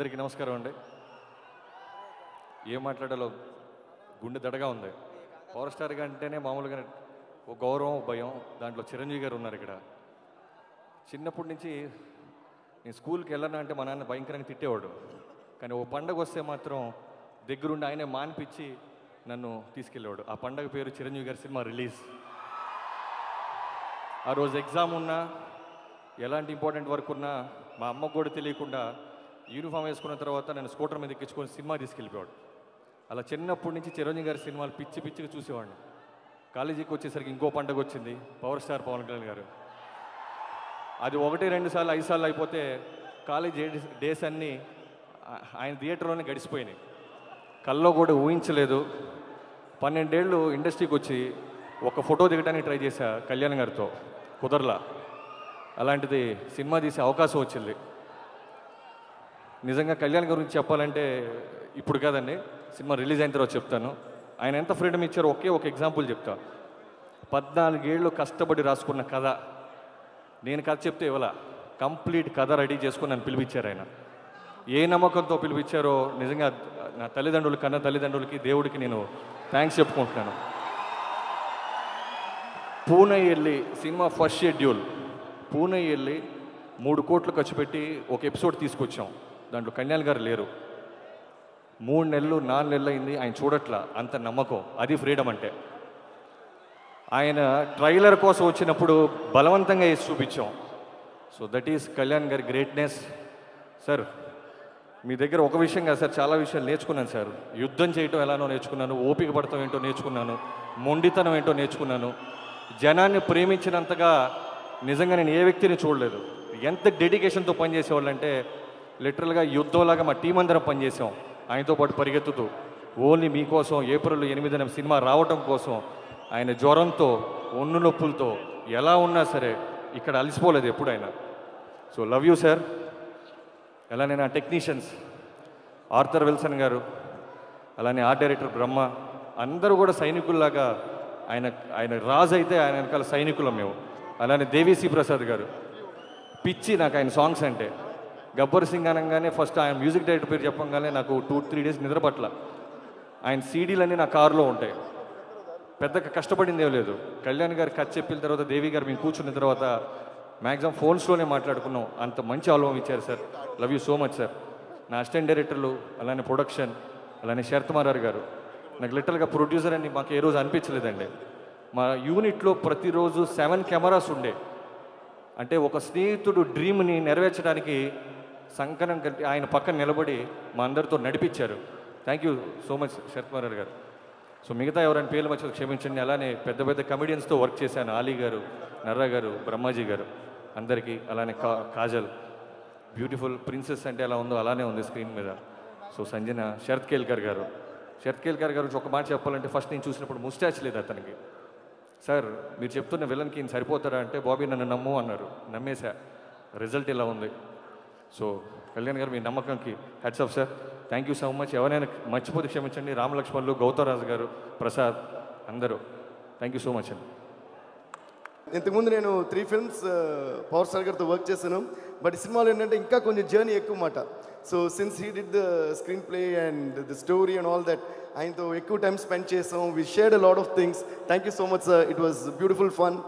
అందరికీ నమస్కారం అండి. ఏం మాట్లాడాలో గుండె దడగా ఉంది. పవర్ స్టార్గా అంటేనే మామూలుగా ఒక గౌరవం, భయం. దాంట్లో చిరంజీవి గారు ఉన్నారు ఇక్కడ. చిన్నప్పటి నుంచి నేను స్కూల్కి వెళ్ళను అంటే మా నాన్న భయంకరంగా తిట్టేవాడు. కానీ ఓ పండగ వస్తే మాత్రం దగ్గరుండి ఆయనే మాన్పించి నన్ను తీసుకెళ్ళేవాడు. ఆ పండగ పేరు చిరంజీవి గారి సినిమా రిలీజ్. ఆ రోజు ఎగ్జామ్ ఉన్నా, ఎలాంటి ఇంపార్టెంట్ వర్క్ ఉన్నా మా అమ్మకు కూడా తెలియకుండా యూనిఫామ్ వేసుకున్న తర్వాత నన్ను స్కూటర్ మీద ఎక్కించుకొని సినిమా తీసుకెళ్ళిపోయాడు. అలా చిన్నప్పటి నుంచి చిరంజీవి గారి సినిమాలు పిచ్చి పిచ్చిగా చూసేవాడిని. కాలేజీకి వచ్చేసరికి ఇంకో పండగ వచ్చింది, పవర్ స్టార్ పవన్ కళ్యాణ్ గారు. అది 1, 2 సార్లు 5 సార్లు అయిపోతే కాలేజ్ డేస్ అన్నీ ఆయన థియేటర్లోనే గడిచిపోయినాయి. కల్లో కూడా ఊహించలేదు. 12 ఏళ్ళు ఇండస్ట్రీకి వచ్చి ఒక ఫోటో దిగడానికి ట్రై చేశా కళ్యాణ్ గారితో, కుదరలా. అలాంటిది సినిమా తీసే అవకాశం వచ్చింది. నిజంగా కళ్యాణ్ గురించి చెప్పాలంటే ఇప్పుడు కాదండి, సినిమా రిలీజ్ అయిన తర్వాత చెప్తాను. ఆయన ఎంత ఫ్రీడమ్ ఇచ్చారో ఒకే ఒక ఎగ్జాంపుల్ చెప్తా. 14 ఏళ్ళు కష్టపడి రాసుకున్న కథ, నేను కథ చెప్తే ఇవ్వాల, కంప్లీట్ కథ రెడీ చేసుకుని నన్ను పిలిపించారు ఆయన. ఏ నమ్మకంతో పిలిపించారో నిజంగా నా తల్లిదండ్రులు, కన్న తల్లిదండ్రులకి, దేవుడికి నేను థ్యాంక్స్ చెప్పుకుంటున్నాను. పూణే వెళ్ళి సినిమా ఫస్ట్ షెడ్యూల్, పూణే వెళ్ళి 3 కోట్లు ఖర్చు పెట్టి ఒక ఎపిసోడ్ తీసుకొచ్చాం. దాంట్లో కళ్యాణ్ గారు లేరు. 3 నెలలు 4 నెలలు అయింది, ఆయన చూడట్లా. అంత నమ్మకం, అది ఫ్రీడమ్ అంటే. ఆయన ట్రైలర్ కోసం వచ్చినప్పుడు బలవంతంగా వేసి చూపించాం. సో దట్ ఈస్ కళ్యాణ్ గారి గ్రేట్నెస్. సార్ మీ దగ్గర ఒక విషయం కాదు సార్, చాలా విషయాలు నేర్చుకున్నాను సార్. యుద్ధం చేయటం ఎలానో నేర్చుకున్నాను, ఓపిక పడటం ఏంటో నేర్చుకున్నాను, మొండితనం ఏంటో నేర్చుకున్నాను. జనాన్ని ప్రేమించినంతగా నిజంగా నేను ఏ వ్యక్తిని చూడలేదు. ఎంత డెడికేషన్తో పనిచేసేవాళ్ళంటే లిటరల్గా యుద్ధంలాగా మా టీం అందరం పనిచేసాం ఆయనతో పాటు పరిగెత్తుతూ. ఓన్లీ మీకోసం ఏప్రిల్ 8న సినిమా రావటం కోసం ఆయన జ్వరంతో, ఒన్ను నొప్పులతో ఎలా ఉన్నా సరే ఇక్కడ అలసిపోలేదు ఎప్పుడైనా. So love you sir. అలానే నా టెక్నీషియన్స్ ఆర్థర్ విల్సన్ గారు, అలానే ఆర్ట్ డైరెక్టర్ బ్రహ్మ, అందరూ కూడా సైనికుల్లాగా. ఆయన రాజు అయితే ఆయన వెనకాల సైనికులం మేము. అలానే దేవిశ్రీ ప్రసాద్ గారు, పిచ్చి నాకు ఆయన సాంగ్స్ అంటే. గబ్బర్ సింగ్ అనగానే ఫస్ట్ ఆయన మ్యూజిక్ డైరెక్టర్ పేరు చెప్పగానే నాకు 2-3 డేస్ నిద్ర పట్ల. ఆయన సీడీలన్నీ నా కారులో ఉంటాయి. పెద్దగా కష్టపడింది ఏం లేదు. కళ్యాణ్ గారు కథ చెప్పిన తర్వాత, దేవి గారు మేము కూర్చున్న తర్వాత మ్యాక్సిమం ఫోన్స్లోనే మాట్లాడుకున్నాం. అంత మంచి ఆల్బమ్ ఇచ్చారు sir. Love you so much sir. నా అసిస్టెంట్ డైరెక్టర్లు, అలానే ప్రొడక్షన్, అలానే శరత్ మారార్ గారు. నాకు లిటరల్గా ప్రొడ్యూసర్ అని మాకు ఏ రోజు అనిపించలేదండి. మా యూనిట్లో ప్రతిరోజు 7 కెమెరాస్ ఉండే. అంటే ఒక స్నేహితుడు డ్రీమ్ని నెరవేర్చడానికి సంకనం కట్టి ఆయన పక్కన నిలబడి మా అందరితో నడిపించారు. Thank you so much Sarath Marar గారు. సో మిగతా ఎవరైనా పేర్లు మర్చిపోతే క్షమించండి. అలానే పెద్ద పెద్ద కమెడియన్స్తో వర్క్ చేశాను, ఆలీ గారు, నర్రా గారు, బ్రహ్మాజీ గారు, అందరికీ. అలానే కాజల్, బ్యూటిఫుల్ ప్రిన్సెస్ అంటే ఎలా ఉందో అలానే ఉంది స్క్రీన్ మీద. సో సంజన, శరత్ కేల్కర్ గారు. శరత్ కేల్కర్ గారు ఒక మాట చెప్పాలంటే, ఫస్ట్ నేను చూసినప్పుడు ముస్టాచ్ లేదు అతనికి. సార్ మీరు చెప్తున్న విలన్కి ఈయన సరిపోతారా అంటే, బాబీ నన్ను నమ్ము అన్నారు. నమ్మేశా. రిజల్ట్ ఇలా ఉంది. సో కళ్యాణ్ గారు మీ నమ్మకంకి hats off sir. Thank you so much. ఎవరైనా మర్చిపోతే క్షమించండి. రామలక్ష్మణులు, గౌతరాజు గారు, ప్రసాద్, అందరూ థ్యాంక్ యూ సో మచ్ అండి. ఇంతకుముందు నేను 3 ఫిల్మ్స్ పవర్ స్టార్ గారితో వర్క్ చేశాను. బట్ ఈ సినిమాలో ఏంటంటే ఇంకా కొంచెం జర్నీ ఎక్కువ మాట. So since he did the screenplay and the story and all that, ఆయనతో ఎక్కువ టైం స్పెండ్ చేసాం. We shared a lot of things. Thank you so much sir. It was beautiful fun.